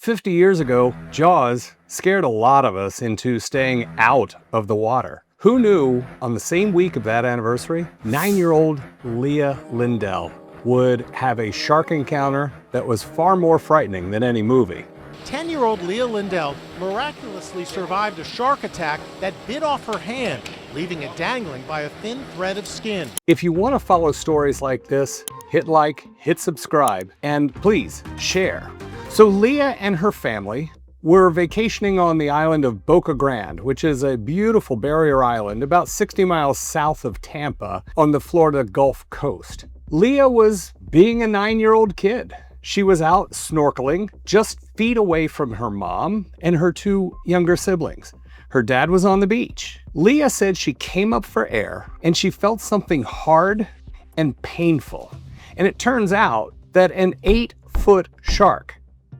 50 years ago, Jaws scared a lot of us into staying out of the water. Who knew on the same week of that anniversary, 9-year-old Leah Lindell would have a shark encounter that was far more frightening than any movie. 10-year-old Leah Lindell miraculously survived a shark attack that bit off her hand, leaving it dangling by a thin thread of skin. If you want to follow stories like this, hit like, hit subscribe, and please share. So Leah and her family were vacationing on the island of Boca Grande, which is a beautiful barrier island about 60 miles south of Tampa on the Florida Gulf Coast. Leah was being a 9-year-old kid. She was out snorkeling just feet away from her mom and her 2 younger siblings. Her dad was on the beach. Leah said she came up for air and she felt something hard and painful. And it turns out that an 8-foot shark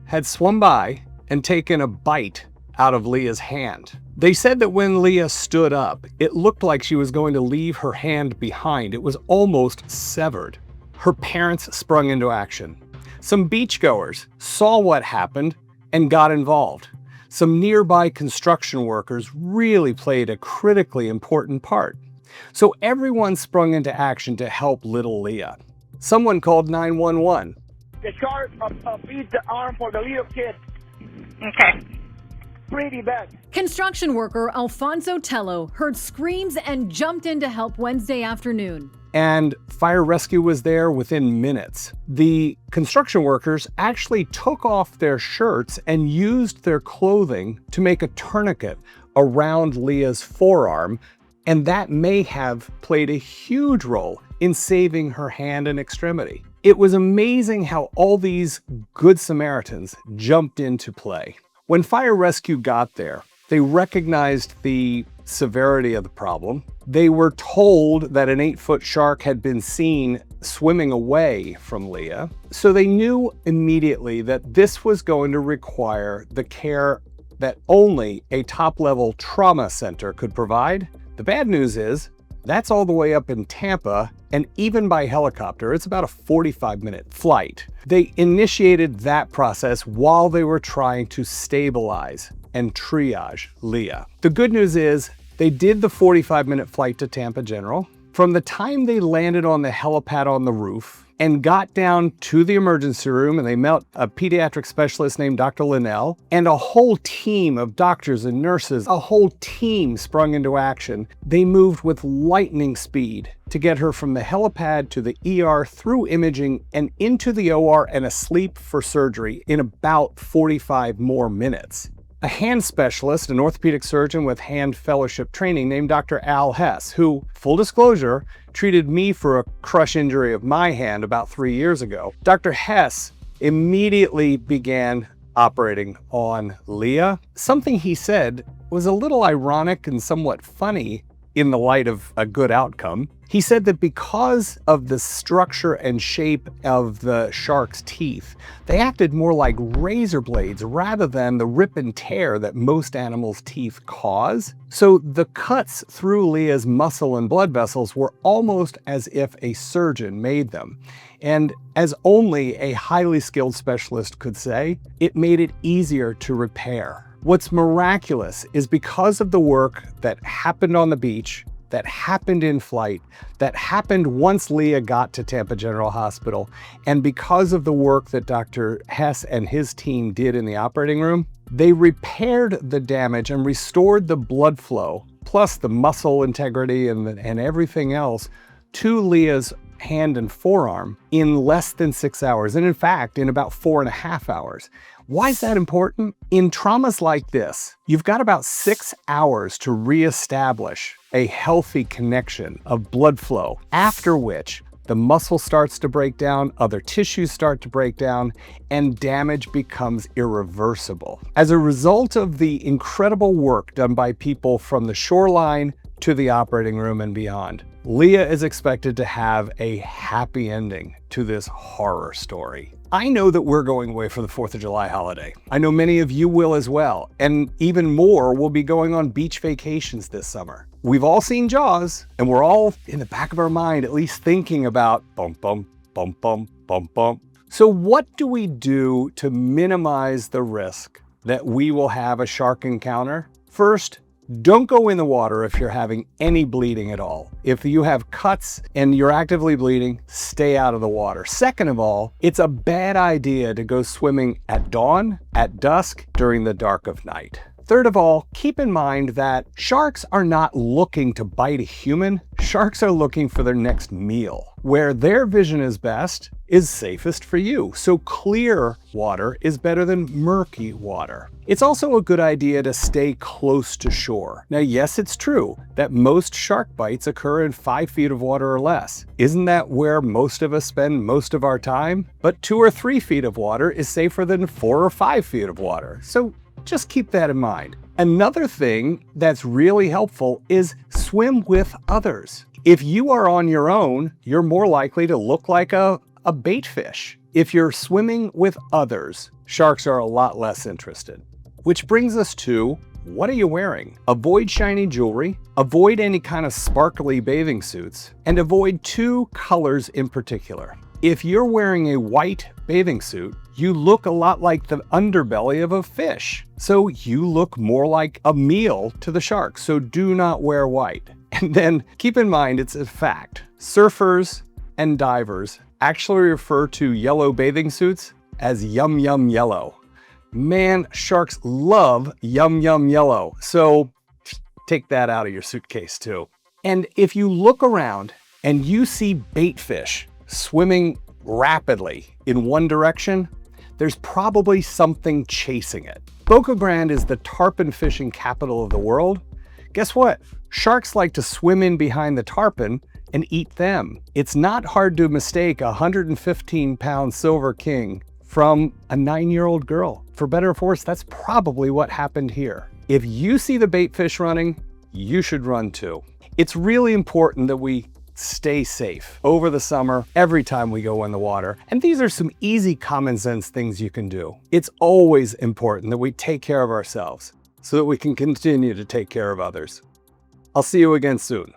had swum by and taken a bite out of Leah's hand. They said that when Leah stood up, it looked like she was going to leave her hand behind. It was almost severed. Her parents sprung into action. Some beachgoers saw what happened and got involved. Some nearby construction workers really played a critically important part. So everyone sprung into action to help little Leah. Someone called 911. The shark beat the arm for the little kid. Okay. Pretty bad. Construction worker Alfonso Tello heard screams and jumped in to help Wednesday afternoon. And fire rescue was there within minutes. The construction workers actually took off their shirts and used their clothing to make a tourniquet around Leah's forearm, and that may have played a huge role in saving her hand and extremity. It was amazing how all these good Samaritans jumped into play. When fire rescue got there, they recognized the severity of the problem. They were told that an 8-foot shark had been seen swimming away from Leah, so they knew immediately that this was going to require the care that only a top-level trauma center could provide. The bad news is, that's all the way up in Tampa, and even by helicopter, it's about a 45-minute flight. They initiated that process while they were trying to stabilize and triage Leah. The good news is, they did the 45-minute flight to Tampa General. From the time they landed on the helipad on the roof and got down to the emergency room, and they met a pediatric specialist named Dr. Linnell, and a whole team of doctors and nurses, a whole team sprung into action. They moved with lightning speed to get her from the helipad to the ER through imaging and into the OR and asleep for surgery in about 45 more minutes. A hand specialist, an orthopedic surgeon with hand fellowship training named Dr. Al Hess, who, full disclosure, treated me for a crush injury of my hand about 3 years ago. Dr. Hess immediately began operating on Leah. Something he said was a little ironic and somewhat funny in the light of a good outcome. He said that because of the structure and shape of the shark's teeth, they acted more like razor blades rather than the rip and tear that most animals' teeth cause. So the cuts through Leah's muscle and blood vessels were almost as if a surgeon made them. And as only a highly skilled specialist could say, it made it easier to repair. What's miraculous is because of the work that happened on the beach, that happened in flight, that happened once Leah got to Tampa General Hospital, and because of the work that Dr. Hess and his team did in the operating room, they repaired the damage and restored the blood flow, plus the muscle integrity and everything else, to Leah's hand and forearm in less than 6 hours, and in fact, in about 4.5 hours. Why is that important? In traumas like this, you've got about 6 hours to reestablish a healthy connection of blood flow, after which the muscle starts to break down, other tissues start to break down, and damage becomes irreversible. As a result of the incredible work done by people from the shoreline to the operating room and beyond, Leah is expected to have a happy ending to this horror story. I know that we're going away for the 4th of July holiday. I know many of you will as well, and even more will be going on beach vacations this summer. We've all seen Jaws, and we're all in the back of our mind at least thinking about bum bum bum bum bum bum. So what do we do to minimize the risk that we will have a shark encounter? First, don't go in the water if you're having any bleeding at all. If you have cuts and you're actively bleeding, stay out of the water. Second of all, it's a bad idea to go swimming at dawn, at dusk, during the dark of night. Third of all, keep in mind that sharks are not looking to bite a human. Sharks are looking for their next meal. Where their vision is best is safest for you. So clear water is better than murky water. It's also a good idea to stay close to shore. Now, yes, it's true that most shark bites occur in 5 feet of water or less. Isn't that where most of us spend most of our time? But 2 or 3 feet of water is safer than 4 or 5 feet of water. So just keep that in mind. Another thing that's really helpful is swim with others. If you are on your own, you're more likely to look like a bait fish. If you're swimming with others, sharks are a lot less interested. Which brings us to, what are you wearing? Avoid shiny jewelry, avoid any kind of sparkly bathing suits, and avoid 2 colors in particular. If you're wearing a white bathing suit, you look a lot like the underbelly of a fish. So you look more like a meal to the shark. So do not wear white. And then keep in mind, it's a fact. Surfers and divers actually refer to yellow bathing suits as yum yum yellow. Man, sharks love yum yum yellow. So take that out of your suitcase too. And if you look around and you see bait fish swimming rapidly in one direction, there's probably something chasing it. Boca Grande is the tarpon fishing capital of the world. Guess what? Sharks like to swim in behind the tarpon and eat them. It's not hard to mistake a 115-pound silver king from a 9-year-old girl. For better or for worse, that's probably what happened here. If you see the bait fish running, you should run too. It's really important that we stay safe over the summer every time we go in the water. And these are some easy common sense things you can do. It's always important that we take care of ourselves so that we can continue to take care of others. I'll see you again soon.